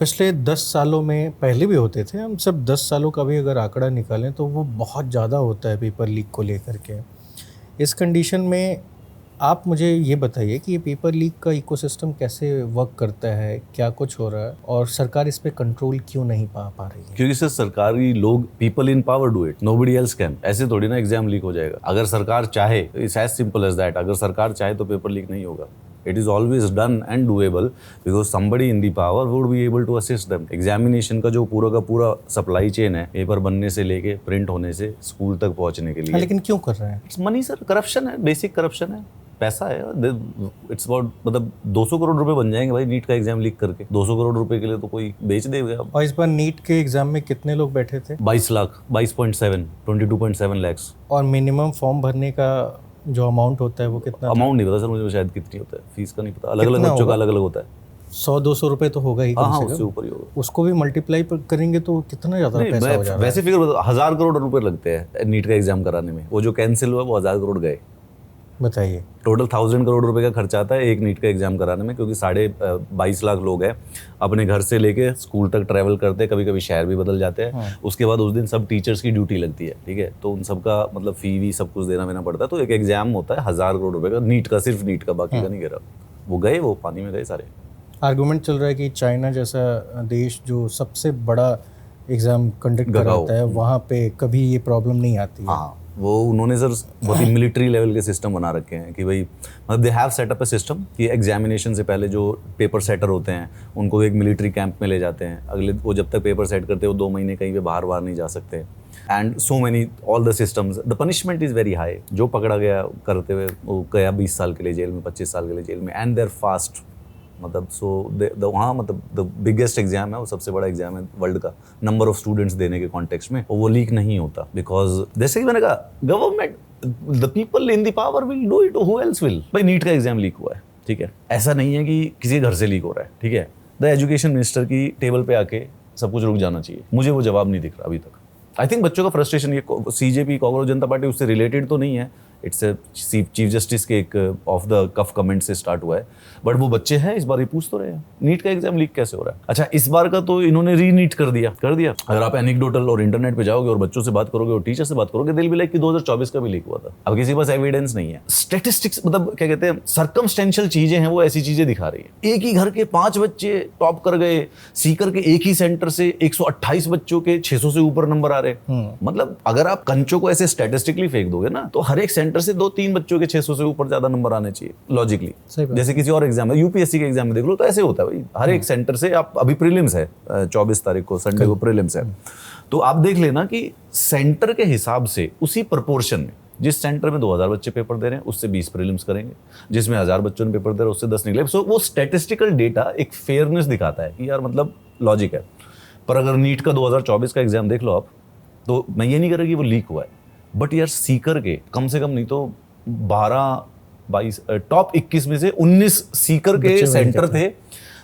पिछले 10 सालों में पहले भी होते थे, हम सब 10 सालों का भी अगर आंकड़ा निकालें तो वो बहुत ज़्यादा होता है पेपर लीक को लेकर के। इस कंडीशन में आप मुझे ये बताइए कि ये पेपर लीक का इकोसिस्टम कैसे वर्क करता है, क्या कुछ हो रहा है और सरकार इस पे कंट्रोल क्यों नहीं पा पा रही है? क्योंकि सिर्फ सरकारी लोग, people in power do it, nobody else can. ऐसे थोड़ी ना एग्जाम लीक हो जाएगा। अगर सरकार चाहे, it's as simple as that. अगर सरकार चाहे तो पेपर लीक नहीं होगा। It is always done and doable because somebody in the power would be able to assist them. Examination का पूरा सप्लाई चेन है, पेपर बनने से लेके प्रिंट होने से स्कूल तक पहुंचने के लिए। लेकिन क्यों कर रहे हैं? इट्स मनी सर, करप्शन है, बेसिक करप्शन है, पैसा है। इट्स अबाउट, मतलब 200 करोड़ रुपए बन जाएंगे भाई नीट का एग्जाम लीक करके। 200 करोड़ रुपए के लिए तो कोई बेच देगा। और इस बार नीट के एग्जाम में कितने लोग बैठे थे? 22 लाख, 22.7, 22.7 लैक्स। और मिनिमम फॉर्म भरने का जो अमाउंट होता है वो कितना? अमाउंट नहीं पता सर मुझे, शायद कितनी होता है, फीस का नहीं पता। अलग अलग बच्चों का अलग अलग होता है। 100-200 रुपए तो होगा ही कम हाँ, से उससे कम। ऊपर ही होगा। उसको भी मल्टीप्लाई करेंगे तो कितना ज़्यादा पैसा हो जा रहा है? वैसे फिगर 1000 करोड़ रुपए लगते हैं नीट का एग्जाम कराने में। वो जो कैंसिल हुआ वो 1000 करोड़ गए। बताइए। टोटल 1000 करोड़ रुपए का खर्चा आता है एक नीट का एग्जाम कराने में, क्योंकि 22.5 लाख लोग हैं, अपने घर से लेके स्कूल तक ट्रैवल करते हैं, कभी कभी शहर भी बदल जाते हैं। उसके बाद उस दिन सब टीचर्स की ड्यूटी लगती है, ठीक है, तो उन सबका मतलब फी वी सब कुछ देना पड़ता है। तो एक एग्जाम होता है 1000 करोड़ रुपए का नीट का, सिर्फ नीट का, बाकी का नहीं गिरा। वो गए, वो पानी में गए सारे। आर्गुमेंट चल रहा है कि चाइना जैसा देश जो सबसे बड़ा एग्ज़ाम कंडक्ट कराता है, वहाँ पे कभी ये प्रॉब्लम नहीं आती है। हाँ, वो उन्होंने सर बहुत ही मिलिट्री लेवल के सिस्टम बना रखे हैं कि भाई, मतलब they have set up a system कि एग्जामिनेशन से पहले जो पेपर सेटर होते हैं उनको एक मिलिट्री कैंप में ले जाते हैं। अगले वो जब तक पेपर सेट करते हैं वो 2 महीने कहीं पे बाहर नहीं जा सकते। And so many all the systems, the punishment is very high. जो पकड़ा गया करते हुए वो गया 20 साल के लिए जेल में, 25 साल के लिए जेल में। एंड देयर फास्ट, मतलब सो वहाँ मतलब द बिगेस्ट एग्जाम है, वो सबसे बड़ा एग्जाम है वर्ल्ड का नंबर ऑफ स्टूडेंट्स देने के कॉन्टेक्स्ट में, और वो लीक नहीं होता बिकॉज जैसे कि मैंने कहा, government, the people in the power will do it, who else will. भाई नीट का एग्जाम लीक हुआ है, ठीक है, ऐसा नहीं है कि किसी घर से लीक हो रहा है, ठीक है। द एजुकेशन मिनिस्टर की टेबल पे आके सब कुछ रुक जाना चाहिए। मुझे वो जवाब नहीं दिख रहा अभी तक। आई थिंक बच्चों का फ्रस्ट्रेशन, ये सीजेपी, कांग्रेस जनता पार्टी, उससे रिलेटेड तो नहीं है। इट्स चीफ जस्टिस के एक ऑफ द कफ कमेंट से स्टार्ट हुआ है, बट वो बच्चे हैं, इस बार ये पूछ तो रहे हैं नीट का एग्जाम लीक कैसे हो रहा है। अच्छा, इस बार का तो इन्होंने रीनीट कर दिया। अगर आप एनेक्डोटल और इंटरनेट पे जाओगे और बच्चों से बात करोगे और टीचर से बात करोगे, दिल भी लाइक कि 2024 का भी लीक हुआ था। अब किसी के पास एविडेंस नहीं है। स्टेटिस्टिक्स, मतलब क्या कहते हैं, सर्कमस्टेंशियल चीजें हैं, वो ऐसी चीजें दिखा रही है। एक ही घर के 5 बच्चे टॉप कर गए, सीकर के एक ही सेंटर से 128 बच्चों के 600 से ऊपर नंबर आ रहे। मतलब अगर आप कंचों को ऐसे स्टैटिस्टिकली फेंक दोगे ना, तो हर एक सेंटर से 2-3 बच्चों के 600 से ऊपर ज्यादा नंबर आने चाहिए लॉजिकली। जैसे किसी और एग्जाम है, यूपीएससी के एग्जाम में देख लो तो ऐसे होता है भाई, हर एक सेंटर से आप, अभी प्रीलिम्स है 24 तारीख को, संडे को प्रीलिम्स है, तो आप देख लेना कि सेंटर के हिसाब से उसी प्रोपोर्शन में, जिस सेंटर में 2000 बच्चे पेपर दे रहे हैं उससे 20 प्रीलिम्स करेंगे, जिसमें 1000 बच्चों ने पेपर दे रहे हैं उससे 10 निकले। सो वो स्टैटिस्टिकल डेटा एक फेयरनेस दिखाता है कि यार मतलब लॉजिक है। पर अगर नीट का 2024 का एग्जाम देख लो आप, तो मैं ये नहीं कर रहा कि वो लीक हुआ है, बट यार सीकर के कम से कम नहीं तो 12-22 टॉप 21 में से 19 सीकर के सेंटर थे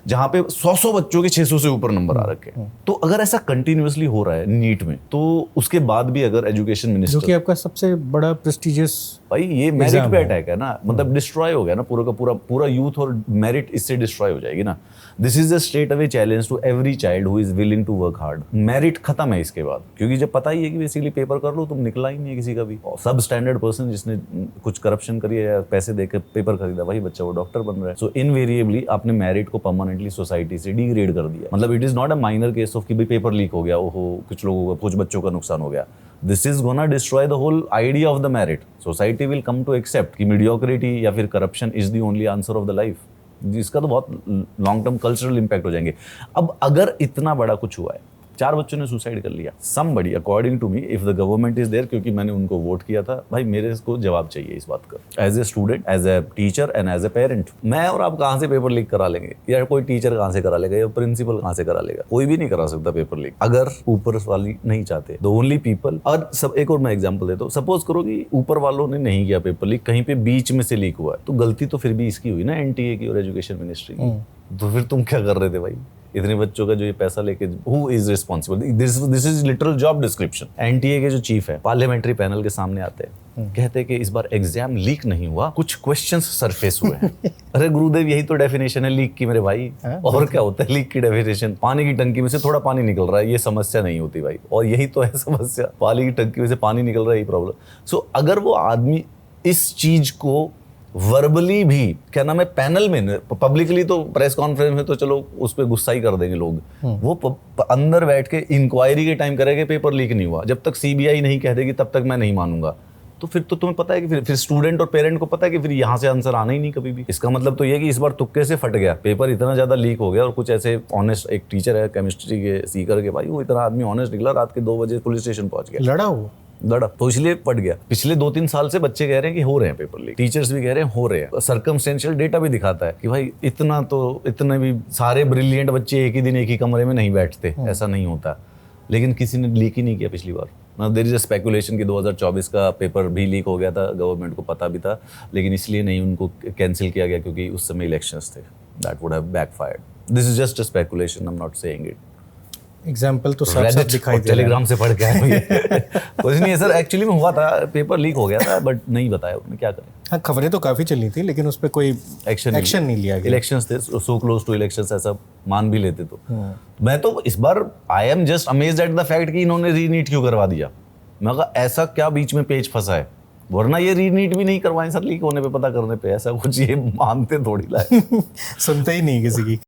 जहां पे 100 बच्चों के 600 से ऊपर नंबर आ रखे हैं। तो अगर ऐसा कंटिन्यूअसली हो रहा है नीट में, तो उसके बाद भी अगर एजुकेशन मिनिस्टर, जो कि आपका सबसे बड़ा प्रेस्टिजियस, भाई ये मेरिट पे अटैक है ना, मतलब डिस्ट्रॉय हो गया ना पूरा का पूरा यूथ, और मेरिट इससे डिस्ट्रॉय हो जाएगी ना। This is a straight away challenge to every child who is willing to work hard. Merit खत्म है इसके बाद, क्योंकि जब पता ही है कि बेसिकली पेपर कर लो तुम, निकला ही नहीं है किसी का भी। सब स्टैंडर्ड पर्सन जिसने कुछ करप्शन करी है या पैसे देकर पेपर खरीदा, वही बच्चा वो डॉक्टर बन रहा है। सो इनवेरिएबली आपने मेरिट को परमानेंटली सोसाइटी से डिग्रेड कर दिया। मतलब it is not a minor case of कि भाई पेपर लीक हो गया, ओहो कुछ लोगों का, कुछ बच्चों का नुकसान हो गया। This is gonna destroy the whole idea of the merit. Society will come to accept कि मीडियोक्रिटी या फिर corruption is the only answer of the life. जिसका तो बहुत लॉन्ग टर्म कल्चरल इंपैक्ट हो जाएंगे। अब अगर इतना बड़ा कुछ हुआ है, 4 बच्चों ने सुसाइड कर लिया, somebody according to me, if the government is there, क्योंकि मैंने उनको वोट किया था, भाई मेरे को जवाब चाहिए इस बात का, as a student, as a teacher and as a parent. मैं और आप कहाँ से पेपर लीक करा लेंगे, या कोई टीचर कहाँ से करा लेगा, या प्रिंसिपल कहाँ से करा लेगा? कोई भी नहीं करा सकता पेपर लीक, अगर ऊपर वाली नहीं चाहते। द ओनली पीपल, और सब, एक और मैं एग्जाम्पल देता हूँ, सपोज करो कि ऊपर वालों ने नहीं किया पेपर लीक, कहीं पे बीच में से लीक हुआ है, तो गलती तो फिर भी इसकी हुई ना, एनटीए की और एजुकेशन मिनिस्ट्री की। तो फिर तुम क्या कर रहे थे भाई? इतने बच्चों का जो ये पैसा लेके, who is responsible? This is literal job description. NTA के जो चीफ है पार्लियामेंट्री पैनल के सामने आते हैं, कहते हैं कि इस बार एग्जाम लीक नहीं हुआ, कुछ क्वेश्चंस सरफेस हुए हैं। अरे गुरुदेव, यही तो डेफिनेशन है लीक की मेरे भाई। और क्या होता है लीक की डेफिनेशन? पानी की टंकी में से थोड़ा पानी निकल रहा है, ये समस्या नहीं होती भाई। और यही तो है समस्या, पानी की टंकी में से पानी निकल रहा है, यही प्रॉब्लम। सो अगर वो आदमी इस चीज को वर्बली भी, क्या नाम है, पैनल में, पब्लिकली तो प्रेस कॉन्फ्रेंस में तो चलो उस पर गुस्सा ही कर देंगे लोग, वो अंदर बैठ के इंक्वायरी के टाइम करेगा पेपर लीक नहीं हुआ, जब तक सीबीआई नहीं कह देगी तब तक मैं नहीं मानूंगा। तो फिर तो तुम्हें पता है कि फिर स्टूडेंट और पेरेंट को पता है कि फिर यहाँ से आंसर आना ही नहीं कभी भी। इसका मतलब तो ये कि इस बार तुक्के से फट गया पेपर, इतना ज्यादा लीक हो गया। और कुछ ऐसे ऑनेस्ट, एक टीचर है केमिस्ट्री के सीकर के भाई, वो इतना आदमी ऑनेस्ट निकला, रात के 2 बजे पुलिस स्टेशन पहुंच गया, लड़ा, तो इसलिए पट गया। पिछले 2-3 साल से बच्चे कह रहे हैं कि हो रहे हैं पेपर लीक, टीचर्स भी कह रहे हैं हो रहे हैं। सर्कमस्टेंशियल डेटा भी दिखाता है कि भाई इतने भी सारे ब्रिलियंट बच्चे एक ही दिन एक ही कमरे में नहीं बैठते, ऐसा नहीं होता। लेकिन किसी ने लीक ही नहीं किया पिछली बार। देयर इज अ स्पेकुलेशन कि 2024 का पेपर भी लीक हो गया था, गवर्नमेंट को पता भी था, लेकिन इसलिए नहीं उनको कैंसिल किया गया क्योंकि उस समय इलेक्शंस थे। That would have backfired. This is just a speculation, I am not saying it. Example तो साफ दिखाई दे टेलीग्राम से पढ़ के आए हुए। कुछ नहीं है सर, एक्चुअली में हुआ था, पेपर लीक हो गया था, बट नहीं बताया उन्होंने, क्या करें। हाँ, खबरें तो काफी चली थी लेकिन उस पर कोई एक्शन नहीं लिया गया। इलेक्शंस थे, सो क्लोज टू इलेक्शंस, ऐसा मान भी लेते तो। मैं तो इस बार I am just amazed at the fact कि इन्होंने रीनीट क्यों करवा दिया। मैं कहा ऐसा क्या बीच में पेच फंसा है, वरना ये रीनीट भी नहीं करवाएं सर लीक होने पे, पता करने पे। ऐसा कुछ ये मानते थोड़ी लाए। सुनते ही नहीं किसी की।